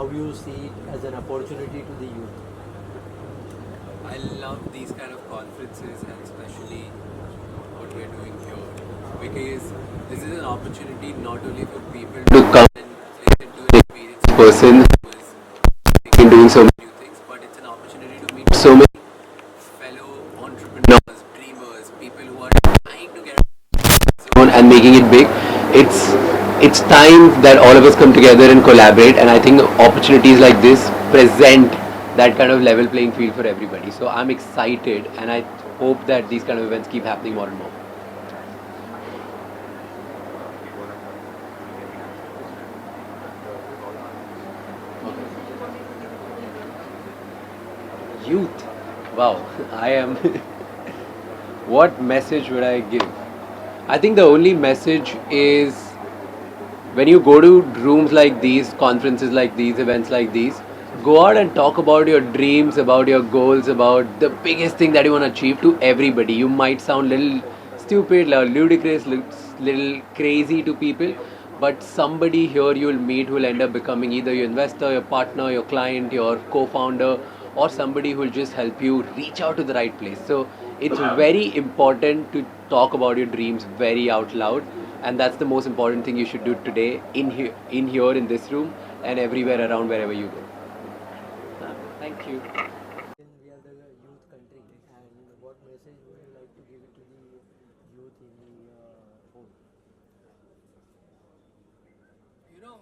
how do you see it as an opportunity to the youth? I love these kind of conferences and especially what we're doing here because this is an opportunity not only for people to come and listen to an experienced person who is in doing so many new things, but it's an opportunity to meet so many fellow entrepreneurs, dreamers, people who are trying to get zone and making it big. It's time that all of us come together and collaborate, and I think opportunities like this present that kind of level playing field for everybody. So I'm excited, and I hope that these kind of events keep happening more and more. Youth, wow, I am. What message would I give? I think the only message is when you go to rooms like these, conferences like these, events like these, go out and talk about your dreams, about your goals, about the biggest thing that you want to achieve to everybody. You might sound little stupid, ludicrous, little crazy to people, but somebody here you will meet who will end up becoming either your investor, your partner, your client, your co-founder, or somebody who will just help you reach out to the right place. So it's very important to talk about your dreams very out loud, and that's the most important thing you should do today in this room and everywhere around wherever you go. Thank you. We are the youth country, and what message would you like to give it to the youth in the home? You know,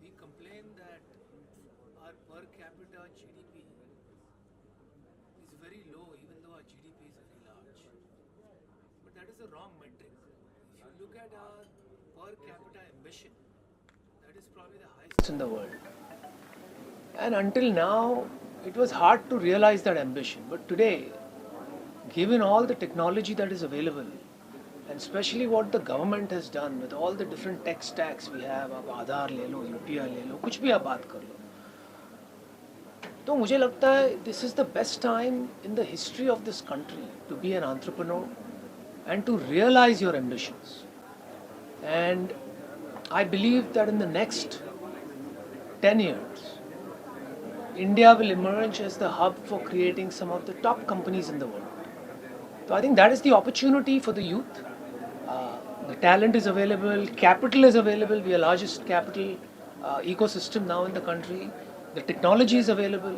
we complain that our per capita GDP is very low, even though our GDP is very large. But that is the wrong metric. If you look at our per capita ambition, that is probably the highest in the world. And until now, it was hard to realize that ambition. But today, given all the technology that is available, and especially what the government has done with all the different tech stacks we have, आप आधार ले लो, UPI ले लो, कुछ भी आप बात कर लो, तो मुझे लगता है this is the best time in the history of this country to be an entrepreneur and to realize your ambitions. And I believe that in the next 10 years, India will emerge as the hub for creating some of the top companies in the world. So I think that is the opportunity for the youth. The talent is available, capital is available. We are largest capital ecosystem now in the country. The technology is available.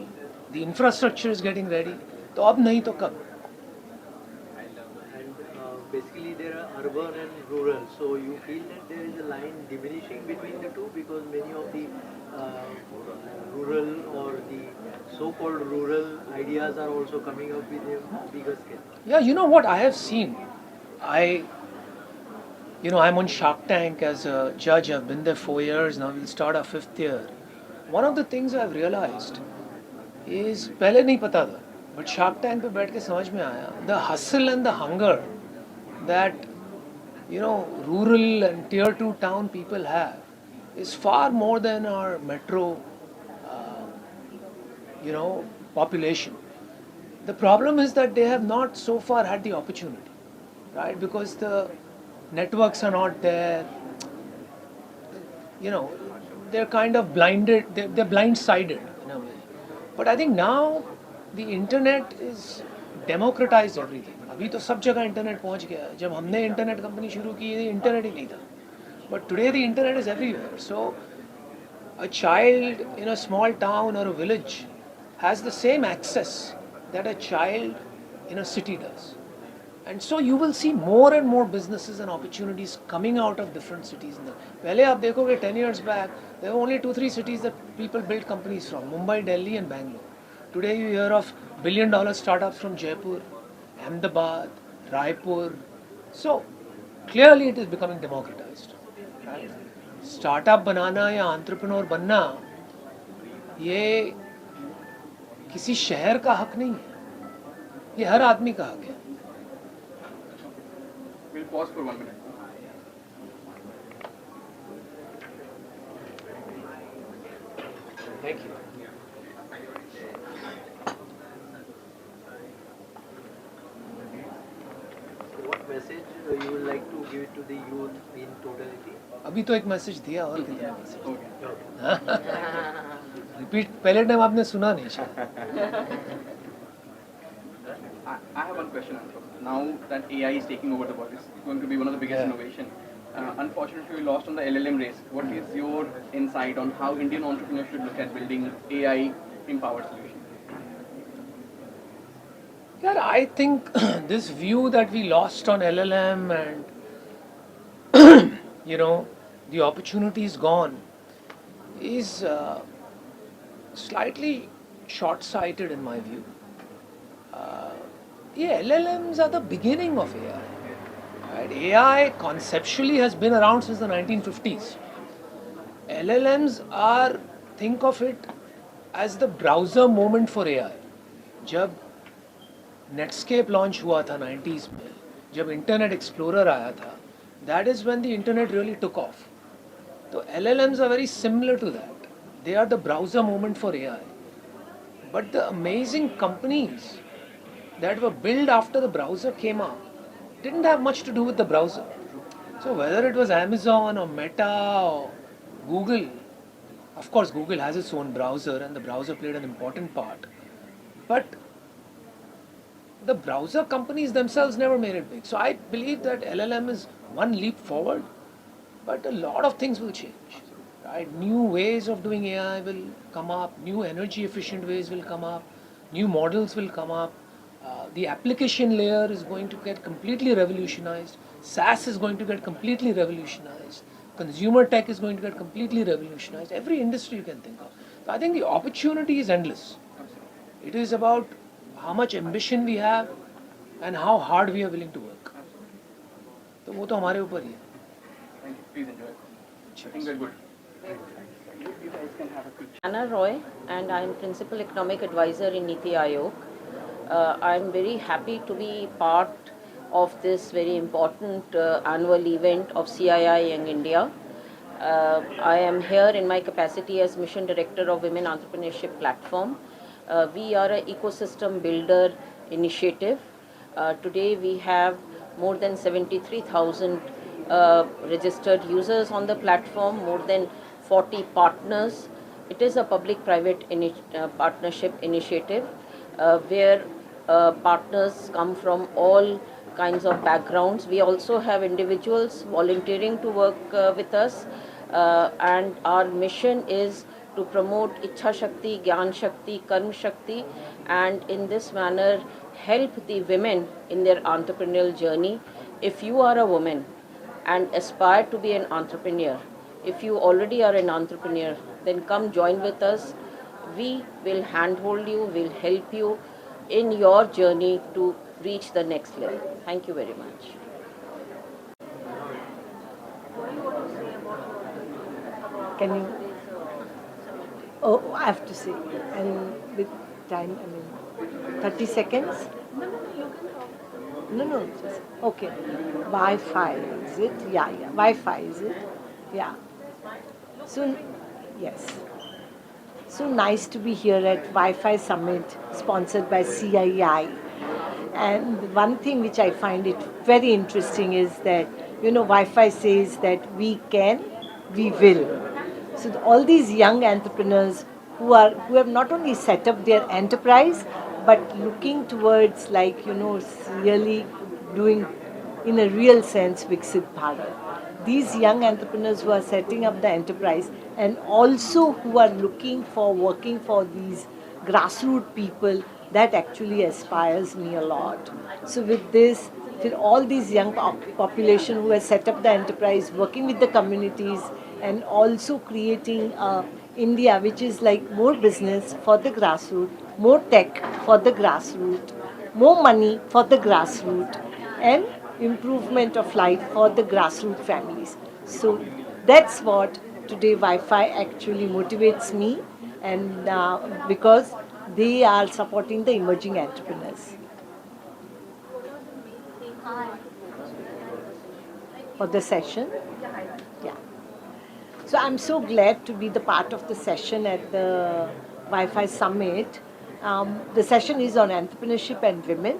The infrastructure is getting ready. तो अब नहीं तो कब? And basically, there are urban and rural. So you feel that there is a line diminishing between the two because many of the rural or the so-called rural ideas are also coming up with a bigger scale. Yeah, you know what I have seen? I, I'm on Shark Tank as a judge. I've been there 4 years now. We'll start our 5th year. One of the things I've realized is पहले नहीं पता था, but Shark Tank पे बैठ के समझ में आया the hustle and the hunger that rural and tier 2 town people have is far more than our metro uh, population. The problem is that they have not so far had the opportunity, right? Because the networks are not there. They're kind of blinded, they're blindsided in a way. But I think now the internet is democratized everything. अभी तो सब जगह internet पहुंच गया है. जब हमने internet company शुरू की इंटरनेट ही नहीं था. But today the internet is everywhere. So a child in a small town or a village has the same access that a child in a city does. And so you will see more and more businesses and opportunities coming out of different cities. पहले आप देखोगे 10 years back, there were only 2-3 cities that people built companies from, Mumbai, Delhi and Bangalore. Today you hear of billion-dollar startups from Jaipur, Ahmedabad, Raipur. So clearly it is becoming democratized. Right? Startup बनाना या entrepreneur बनना ये किसी शहर का हक नहीं है, ये हर आदमी का हक है. We'll pause for 1 minute. Thank you. So what message you would like to give to the youth in totality? अभी तो एक मैसेज दिया और कितना मैसेज? रिपीट पहले टाइम आपने सुना नहीं शायद. I have one question, Anupam. Now that AI is taking over the world, it's going to be one of the biggest innovation. Unfortunately, we lost on the LLM race. What is your insight on how Indian entrepreneurs should look at building AI-empowered solutions? Yeah, I think this view that we lost on LLM and the opportunity is gone is slightly short-sighted in my view. Yeah, LLMs are the beginning of AI. Right? AI conceptually has been around since the 1950s. LLMs are, think of it as the browser moment for AI. जब Netscape launch हुआ था 90s में, जब internet explorer आया था, that is when the internet really took off. So LLMs are very similar to that. They are the browser moment for AI. But the amazing companies that were built after the browser came out didn't have much to do with the browser. So whether it was Amazon or Meta or Google, of course Google has its own browser and the browser played an important part. But the browser companies themselves never made it big. So I believe that LLM is one leap forward, but a lot of things will change. Right? New ways of doing AI will come up, new energy efficient ways will come up, new models will come up. The application layer is going to get completely revolutionized. SaaS is going to get completely revolutionized. Consumer tech is going to get completely revolutionized. Every industry you can think of. So I think the opportunity is endless. It is about how much ambition we have and how hard we are willing to work. तो वो तो हमारे ऊपर ही है. Thank you. Please enjoy. I think we're good. You guys can have a quick Anna Roy, and I'm Principal Economic Advisor in Niti Aayog. I'm very happy to be part of this very important annual event of CII Young India. I am here in my capacity as Mission Director of Women Entrepreneurship Platform. We are an ecosystem builder initiative. Today we have more than 73,000 registered users on the platform, more than 40 partners. It is a public-private partnership initiative where partners come from all kinds of backgrounds. We also have individuals volunteering to work with us, and our mission is to promote Ichha Shakti, Gyan Shakti, Karma Shakti, and in this manner help the women in their entrepreneurial journey. If you are a woman and aspire to be an entrepreneur, if you already are an entrepreneur, then come join with us. We will handhold you, will help you in your journey to reach the next level. Thank you very much. Can you? Oh, I have to say, and with time, 30 seconds? No, just, okay. Wi-Fi, is it? Yeah, Wi-Fi, is it? Yeah. So, yes. So nice to be here at Wi-Fi Summit, sponsored by CII. And one thing which I find it very interesting is that, Wi-Fi says that we can, we will. So all these young entrepreneurs who have not only set up their enterprise, but looking towards really doing in a real sense Viksit Bharat. These young entrepreneurs who are setting up the enterprise and also who are looking for working for these grassroots people, that actually inspires me a lot. So with this, with all these young population who has set up the enterprise, working with the communities and also creating India which is like more business for the grassroots, more tech for the grassroots, more money for the grassroots, and improvement of life for the grassroots families. So that's what today Wi-Fi actually motivates me, and because they are supporting the emerging entrepreneurs. For the session, yeah. So I'm so glad to be the part of the session at the Wi-Fi Summit. The session is on entrepreneurship and women,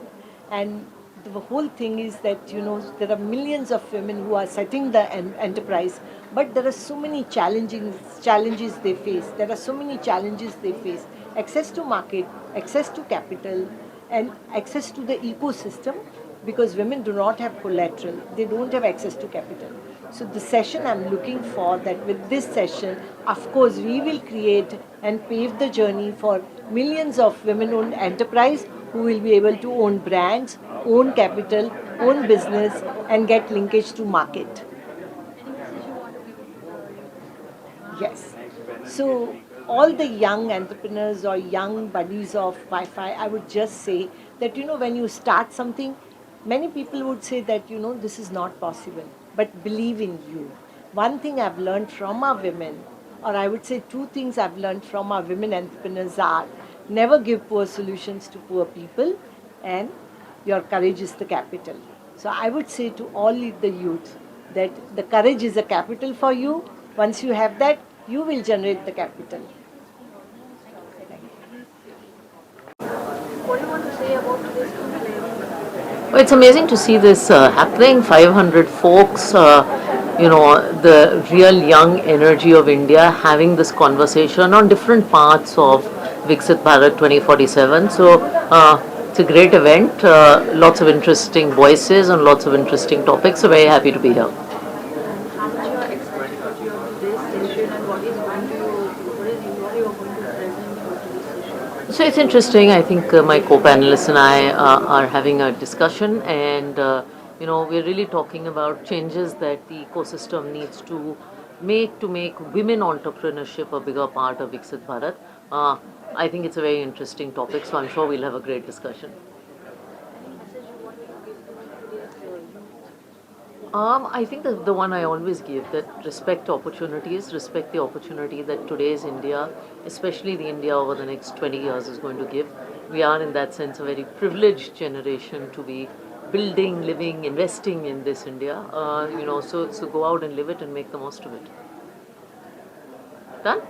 and the whole thing is that there are millions of women who are setting the enterprise, but there are so many challenges they face. There are so many challenges they face: access to market, access to capital, and access to the ecosystem, because women do not have collateral, they don't have access to capital. So the session I'm looking for, that with this session, of course, we will create and pave the journey for millions of women-owned enterprise who will be able to own brands, own capital, own business, and get linkage to market. Yes. So all the young entrepreneurs or young buddies of Wi-Fi, I would just say that when you start something, many people would say that this is not possible, but believe in you. One thing I've learned from our women, or I would say two things I've learned from our women entrepreneurs are: never give poor solutions to poor people, and your courage is the capital. So I would say to all the youth that the courage is a capital for you. Once you have that, you will generate the capital. What do you want to say about today's complaint? Well, it's amazing to see this happening. 500 folks, the real young energy of India having this conversation on different parts of Viksit Bharat 2047. So it's a great event. Lots of interesting voices and lots of interesting topics. So very happy to be here. How much you are excited to this session, and what is going to what is what you are going to present to this session? So it's interesting. I think my co-panelists and I are having a discussion, and we're really talking about changes that the ecosystem needs to make women entrepreneurship a bigger part of Viksit Bharat. I think it's a very interesting topic, so I'm sure we'll have a great discussion. I think the one I always give, that respect opportunities, respect the opportunity that today's India, especially the India over the next 20 years, is going to give. We are, in that sense, a very privileged generation to be building, living, investing in this India. So go out and live it and make the most of it. Done?